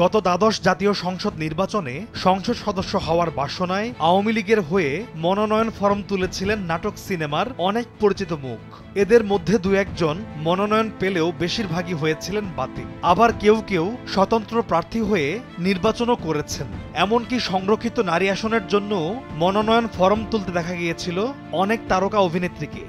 গত দ্বাদশ জাতীয় সংসদ নির্বাচনে সংসদ সদস্য হওয়ার বাসনায় আওয়ামী লীগের হয়ে মনোনয়ন ফরম তুলেছিলেন নাটক সিনেমার অনেক পরিচিত মুখ। এদের মধ্যে দু একজন মনোনয়ন পেলেও বেশিরভাগই হয়েছিলেন বাতিল। আবার কেউ কেউ স্বতন্ত্র প্রার্থী হয়ে নির্বাচনও করেছেন। এমনকি সংরক্ষিত নারী আসনের জন্য মনোনয়ন ফরম তুলতে দেখা গিয়েছিল অনেক তারকা অভিনেত্রীকে।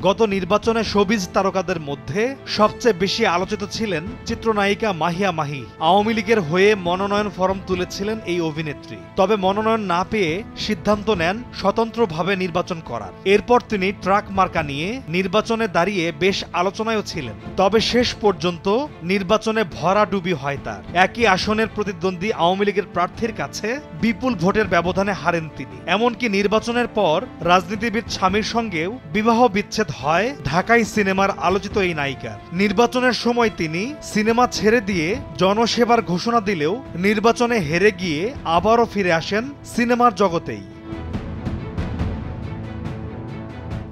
গত নির্বাচনে শোবিজ তারকাদের মধ্যে সবচেয়ে বেশি আলোচিত ছিলেন চিত্রনায়িকা মাহিয়া মাহি। আওয়ামী লীগের হয়ে মনোনয়ন ফরম তুলেছিলেন এই অভিনেত্রী। তবে মনোনয়ন না পেয়ে সিদ্ধান্ত নেন স্বতন্ত্রভাবে নির্বাচন করার। এরপর তিনি ট্রাক মার্কা নিয়ে নির্বাচনে দাঁড়িয়ে বেশ আলোচনায়ও ছিলেন। তবে শেষ পর্যন্ত নির্বাচনে ভরাডুবি হয় তার। একই আসনের প্রতিদ্বন্দ্বী আওয়ামী লীগের প্রার্থীর কাছে বিপুল ভোটের ব্যবধানে হারেন তিনি। এমনকি নির্বাচনের পর রাজনীতিবিদ স্বামীর সঙ্গেও বিবাহ বিচ্ছেদ হয় ঢাকাই সিনেমার আলোচিত এই নায়িকার। নির্বাচনের সময় তিনি সিনেমা ছেড়ে দিয়ে জনসেবার ঘোষণা দিলেও নির্বাচনে হেরে গিয়ে আবারও ফিরে আসেন সিনেমার জগতেই।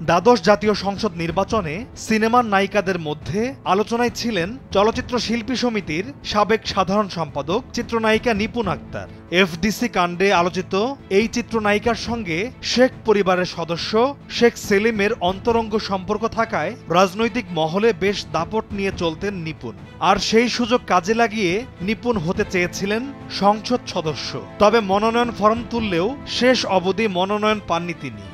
দ্বাদশ জাতীয় সংসদ নির্বাচনে সিনেমার নায়িকাদের মধ্যে আলোচনায় ছিলেন চলচ্চিত্র শিল্পী সমিতির সাবেক সাধারণ সম্পাদক চিত্রনায়িকা নিপুণ আক্তার। এফডিসি কাণ্ডে আলোচিত এই চিত্রনায়িকার সঙ্গে শেখ পরিবারের সদস্য শেখ সেলিমের অন্তরঙ্গ সম্পর্ক থাকায় রাজনৈতিক মহলে বেশ দাপট নিয়ে চলতেন নিপুণ। আর সেই সুযোগ কাজে লাগিয়ে নিপুণ হতে চেয়েছিলেন সংসদ সদস্য। তবে মনোনয়ন ফরম তুললেও শেষ অবধি মনোনয়ন পাননি তিনি।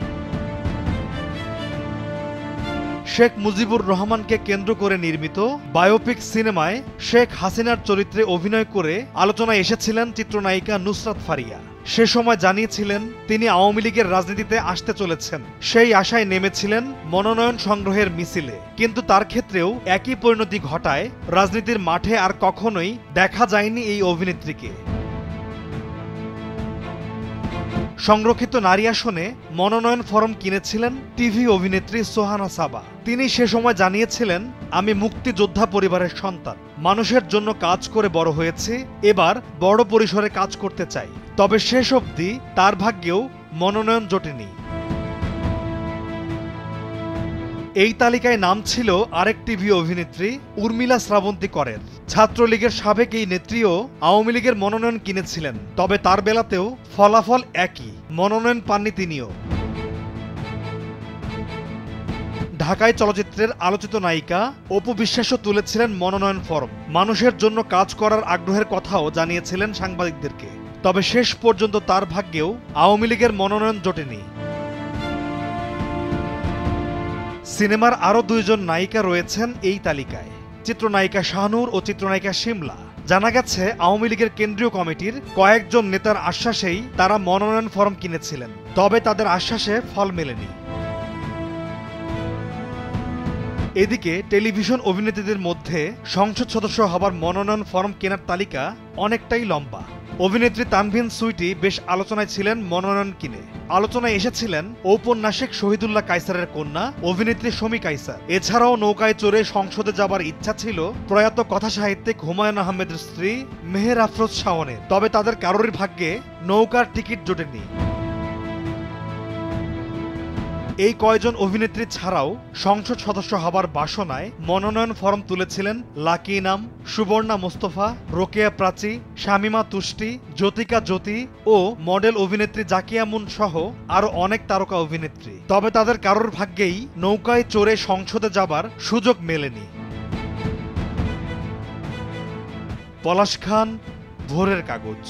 শেখ মুজিবুর রহমানকে কেন্দ্র করে নির্মিত বায়োপিক সিনেমায় শেখ হাসিনার চরিত্রে অভিনয় করে আলোচনায় এসেছিলেন চিত্রনায়িকা নুসরাত ফারিয়া। সে সময় জানিয়েছিলেন তিনি আওয়ামী লীগের রাজনীতিতে আসতে চলেছেন। সেই আশায় নেমেছিলেন মনোনয়ন সংগ্রহের মিছিলে। কিন্তু তার ক্ষেত্রেও একই পরিণতি ঘটায় রাজনীতির মাঠে আর কখনোই দেখা যায়নি এই অভিনেত্রীকে। সংরক্ষিত নারী আসনে মনোনয়ন ফরম কিনেছিলেন টিভি অভিনেত্রী সোহানা সাবা। তিনি সে সময় জানিয়েছিলেন, আমি মুক্তিযোদ্ধা পরিবারের সন্তান, মানুষের জন্য কাজ করে বড় হয়েছি, এবার বড় পরিসরে কাজ করতে চাই। তবে শেষ অবধি তার ভাগ্যেও মনোনয়ন জোটেনি। এই তালিকায় নাম ছিল আরেক টিভি অভিনেত্রী উর্মিলা শ্রাবন্তী করের। ছাত্রলীগের সাবেক এই নেত্রীও আওয়ামী লীগের মনোনয়ন কিনেছিলেন। তবে তার বেলাতেও ফলাফল একই, মনোনয়ন পাননি তিনিও। ঢাকায় চলচ্চিত্রের আলোচিত নায়িকা অপু বিশ্বাসও তুলেছিলেন মনোনয়ন ফরম। মানুষের জন্য কাজ করার আগ্রহের কথাও জানিয়েছিলেন সাংবাদিকদেরকে। তবে শেষ পর্যন্ত তার ভাগ্যেও আওয়ামী লীগের মনোনয়ন জোটেনি। সিনেমার আরও দুইজন নায়িকা রয়েছেন এই তালিকায়, চিত্রনায়িকা শাহনূর ও চিত্রনায়িকা শিমলা। জানা গেছে আওয়ামী লীগের কেন্দ্রীয় কমিটির কয়েকজন নেতার আশ্বাসেই তারা মনোনয়ন ফরম কিনেছিলেন। তবে তাদের আশ্বাসে ফল মেলেনি। এদিকে টেলিভিশন অভিনেত্রীদের মধ্যে সংসদ সদস্য হবার মনোনয়ন ফরম কেনার তালিকা অনেকটাই লম্বা। অভিনেত্রী তানভিন সুইটি বেশ আলোচনায় ছিলেন মনোনয়ন কিনে। আলোচনায় এসেছিলেন ঔপন্যাসিক শহীদুল্লাহ কায়সারের কন্যা অভিনেত্রী শমী কায়সার। এছাড়াও নৌকায় চড়ে সংসদে যাবার ইচ্ছা ছিল প্রয়াত কথাসাহিত্যিক হুমায়ুন আহমেদের স্ত্রী মেহের আফরোজ শাওনের। তবে তাদের কারোরই ভাগ্যে নৌকার টিকিট জোটেনি। এই কয়জন অভিনেত্রী ছাড়াও সংসদ সদস্য হবার বাসনায় মনোনয়ন ফরম তুলেছিলেন লাকি ইনাম, সুবর্ণা মোস্তফা, রোকেয়া প্রাচী, শামিমা তুষ্টি, জ্যোতিকা জ্যোতি ও মডেল অভিনেত্রী জাকিয়া মুন সহ আরো অনেক তারকা অভিনেত্রী। তবে তাদের কারোর ভাগ্যেই নৌকায় চড়ে সংসদে যাবার সুযোগ মেলেনি। পলাশ খান, ভোরের কাগজ।